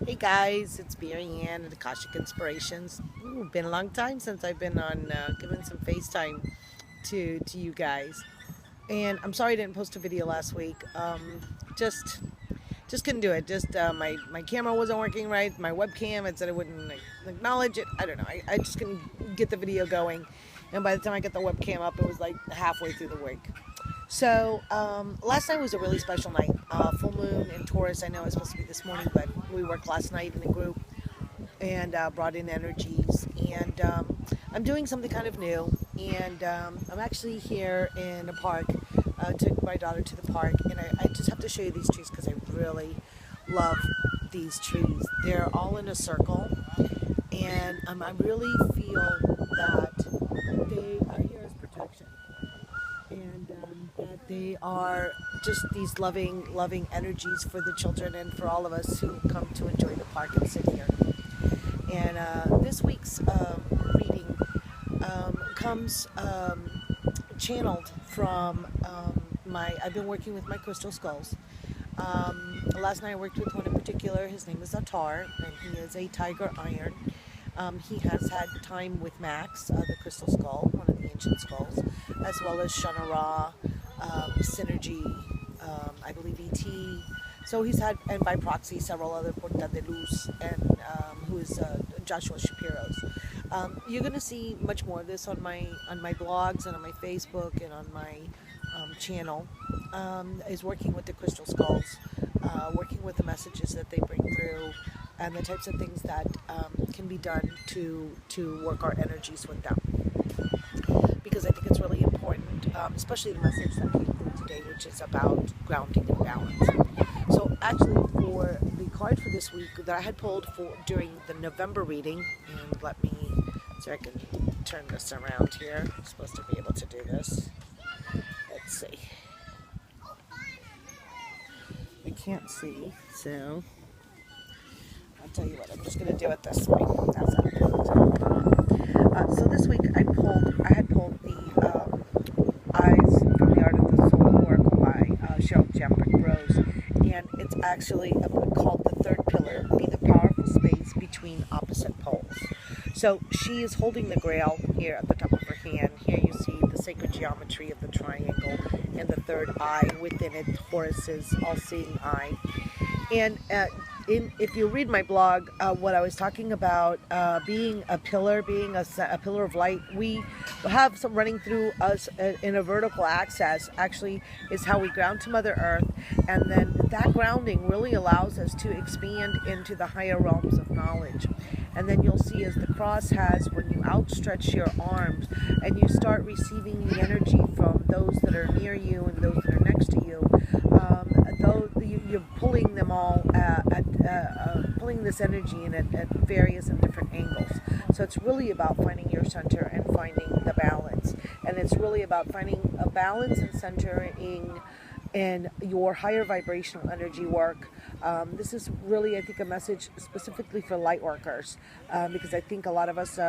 Hey guys, it's Mary Ann at Akashic Inspirations. Been a long time since I've been on giving some FaceTime to you guys, and I'm sorry I didn't post a video last week. Just couldn't do it. Just my camera wasn't working right. My webcam, it said it wouldn't acknowledge it. I don't know. I just couldn't get the video going, and by the time I got the webcam up, it was like halfway through the week. So last night was a really special night. Full moon in Taurus. I know it was supposed to be this morning, but we worked last night in a group and brought in energies. And I'm doing something kind of new. And I'm actually here in a park. Took my daughter to the park, and I just have to show you these trees because I really love these trees. They're all in a circle, and I really feel that they are here as protection. And that they are just these loving energies for the children and for all of us who come to enjoy the park and sit here. And this week's reading comes channeled from I've been working with my crystal skulls. Last night I worked with one in particular. His name is Taurus, and he is a tiger iron. He has had time with Max, the crystal skull, one of the ancient skulls, as well as Shannara, Synergy, I believe E.T. So he's had, and by proxy, several other Porta de Luz, and who is Joshua Shapiro's. You're going to see much more of this on my blogs and on my Facebook and on my channel. Is working with the crystal skulls, working with the messages that they bring through, and the types of things that can be done to work our energies with them. Because I think it's really important, especially the message that came through today, which is about grounding and balance. So actually, for the card for this week that I had pulled for during the November reading, and let me see if I can turn this around here. I'm supposed to be able to do this. Let's see. I can't see, so I'll tell you what, I'm just going to do it this way. That's so this week I had pulled the Eyes from the Art of the Soul Oracle by Cheryl Jambrick Rose, and it's actually called The Third Pillar, Be the Powerful Space Between Opposite Poles. So she is holding the grail here at the top of her hand. Here you see the sacred geometry of the triangle and the third eye within it, Taurus's all-seeing eye. And if you read my blog, what I was talking about being a pillar, being a pillar of light, we have some running through us in a vertical axis, actually is how we ground to Mother Earth. And then that grounding really allows us to expand into the higher realms of knowledge. And then you'll see as the cross has, when you outstretch your arms and you start receiving the energy from those that are near you and those that are next to you, you're pulling them all pulling this energy in at various and different angles. So it's really about finding your center and finding the balance. And it's really about finding a balance and centering in your higher vibrational energy work. This is really, I think, a message specifically for light workers, because I think a lot of us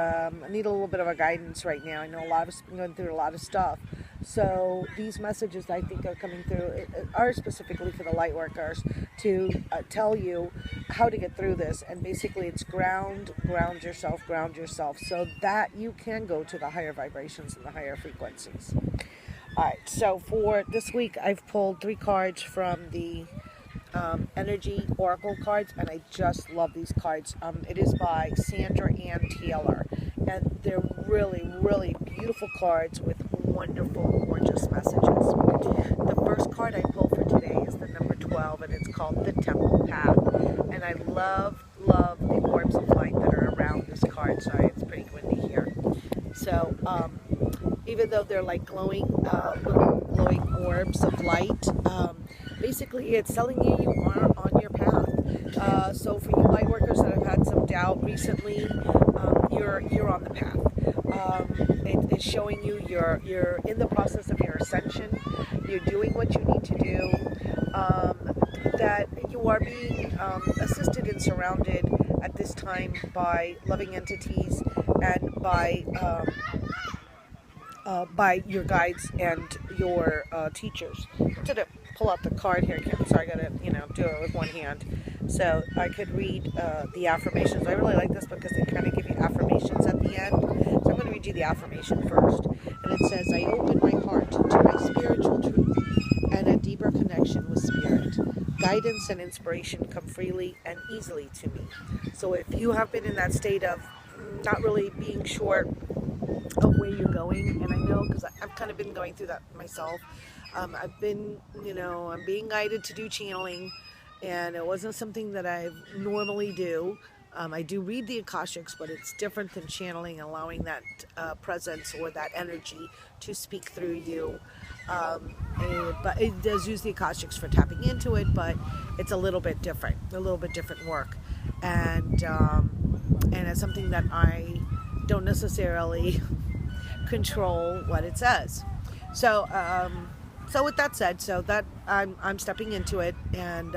need a little bit of a guidance right now. I know a lot of us have been going through a lot of stuff. So these messages I think are coming through are specifically for the light workers to tell you how to get through this. And basically it's ground yourself so that you can go to the higher vibrations and the higher frequencies. Alright, so for this week I've pulled 3 cards from the Energy Oracle cards, and I just love these cards. It is by Sandra Ann Taylor, and they're really, really beautiful cards with wonderful, gorgeous messages. The first card I pulled for today is the number 12, and it's called The Temple Path, and I love the orbs of light that are around this card. Sorry, it's pretty windy here. So, even though they're like glowing orbs of light, basically it's telling you you are on your path. So for you light workers that have had some doubt recently, you're on the path. It's showing you you're in the process of your ascension. You're doing what you need to do. That you are being assisted and surrounded at this time by loving entities and by your guides and your teachers. To pull out the card here, sorry, I gotta do it with one hand. So I could read the affirmations. I really like this because they kind of give you affirmations at the end. So I'm going to read you the affirmation first. And it says, I open my heart to my spiritual truth and a deeper connection with spirit. Guidance and inspiration come freely and easily to me. So if you have been in that state of not really being sure of where you're going, and I know because I've kind of been going through that myself. I've been, I'm being guided to do channeling, and it wasn't something that I normally do. I do read the Akashics, but it's different than channeling, allowing that presence or that energy to speak through you. But it does use the Akashics for tapping into it, but it's a little bit different work, and it's something that I don't necessarily control what it says. So, so with that said, so that I'm stepping into it, and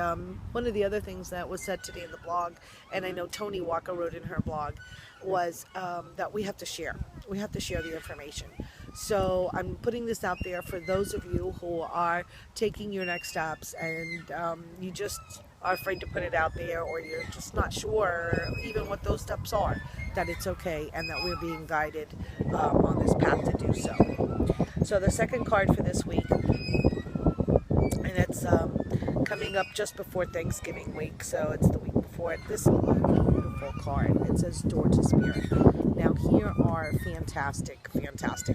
one of the other things that was said today in the blog, and I know Tony Walker wrote in her blog, was that we have to share. We have to share the information. So I'm putting this out there for those of you who are taking your next steps, and you just are afraid to put it out there, or you're just not sure even what those steps are, that it's okay and that we're being guided on this path to do so. So the second card for this week, and it's coming up just before Thanksgiving week, so it's the week before it. This beautiful card, it says Door to Spirit. Now here are fantastic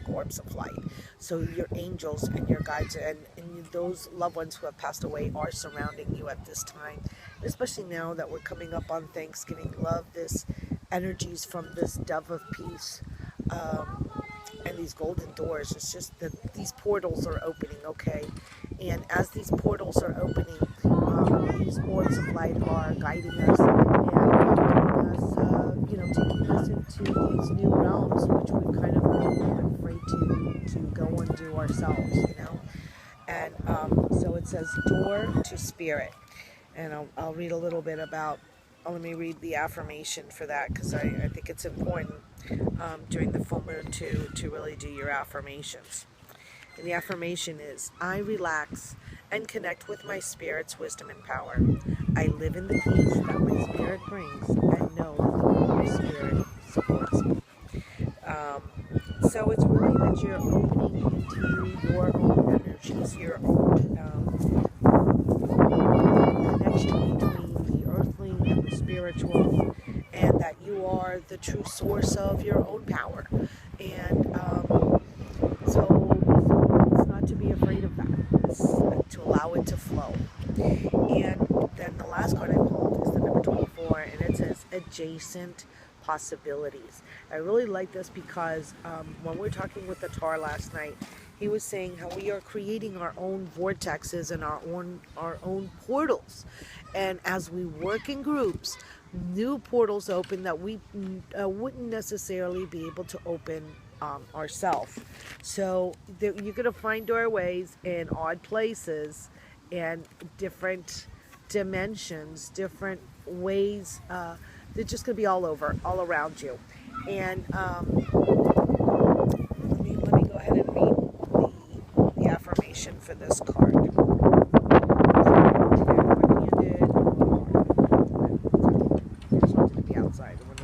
orbs of light. So your angels and your guides and those loved ones who have passed away are surrounding you at this time, especially now that we're coming up on Thanksgiving. Love this energies from this dove of peace. And these golden doors, it's just that these portals are opening, okay? And as these portals are opening, these orbs of light are guiding us and giving us, taking us into these new realms, which we've kind of been afraid to go and do ourselves, And so it says Door to Spirit. And I'll read a little bit about, let me read the affirmation for that, because I think it's important during the full moon to really do your affirmations. And the affirmation is, I relax and connect with my spirit's wisdom and power. I live in the peace that my spirit brings and know that my spirit supports me. So it's really that you're opening into your own energies, your own connection between the earthling and the spiritual, and that you are the true source of your own power. And so it's not to be afraid of that. It's to allow it to flow. And then the last card I pulled is the number 24, and it says Adjacent Possibilities. I really like this because when we were talking with the Tar last night, he was saying how we are creating our own vortexes and our own portals. And as we work in groups, new portals open that we wouldn't necessarily be able to open ourselves. So you're going to find doorways in odd places and different dimensions, different ways. They're just going to be all around you. And let me go ahead and read the affirmation for this card.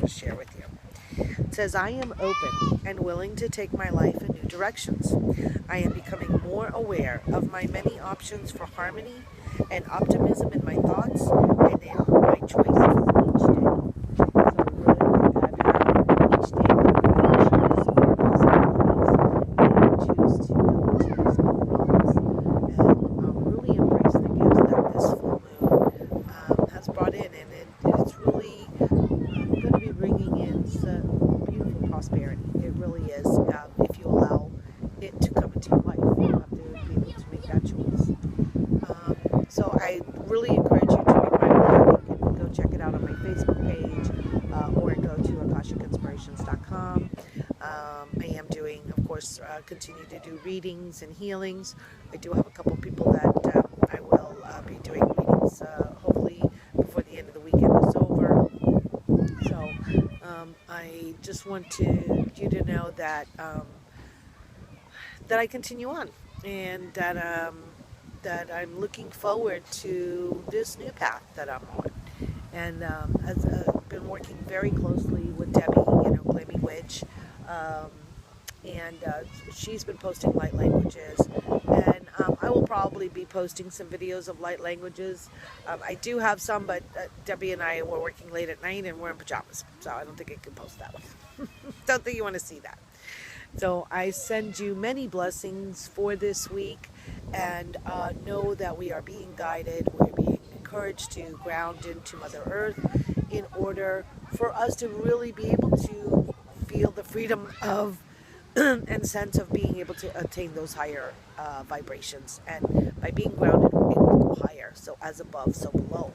Share with you. It says, I am open and willing to take my life in new directions. I am becoming more aware of my many options for harmony and optimism in my thoughts and in my choices each day. So really look at each day we choose our possibilities and choose to go into these new realms and really embrace the gifts that this full moon has brought in, and it's really going to be bringing in some beautiful prosperity. It really is. If you allow it to come into your life, you have to be able to make that choice. So I really encourage you to read my blog. You can go check it out on my Facebook page, or go to akashicinspirations.com. I am doing, of course, continue to do readings and healings. I do have a couple people that I will be doing readings, hopefully before the end of the weekend is over. So I just want you to know that that I continue on, and that I'm looking forward to this new path that I'm on. and has been working very closely with Debbie, Glammy Witch, and she's been posting light languages, and I will probably be posting some videos of light languages. I do have some, but Debbie and I were working late at night and we're in pajamas, so I don't think I can post that one. Don't think you want to see that. So I send you many blessings for this week, and know that we are being guided, we're being encouraged to ground into Mother Earth in order for us to really be able to feel the freedom of and sense of being able to attain those higher vibrations. And by being grounded, we're able to go higher. So as above, so below.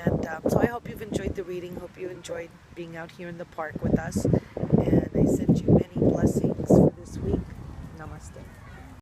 And so I hope you've enjoyed the reading. Hope you enjoyed being out here in the park with us. And I send you many blessings for this week. Namaste.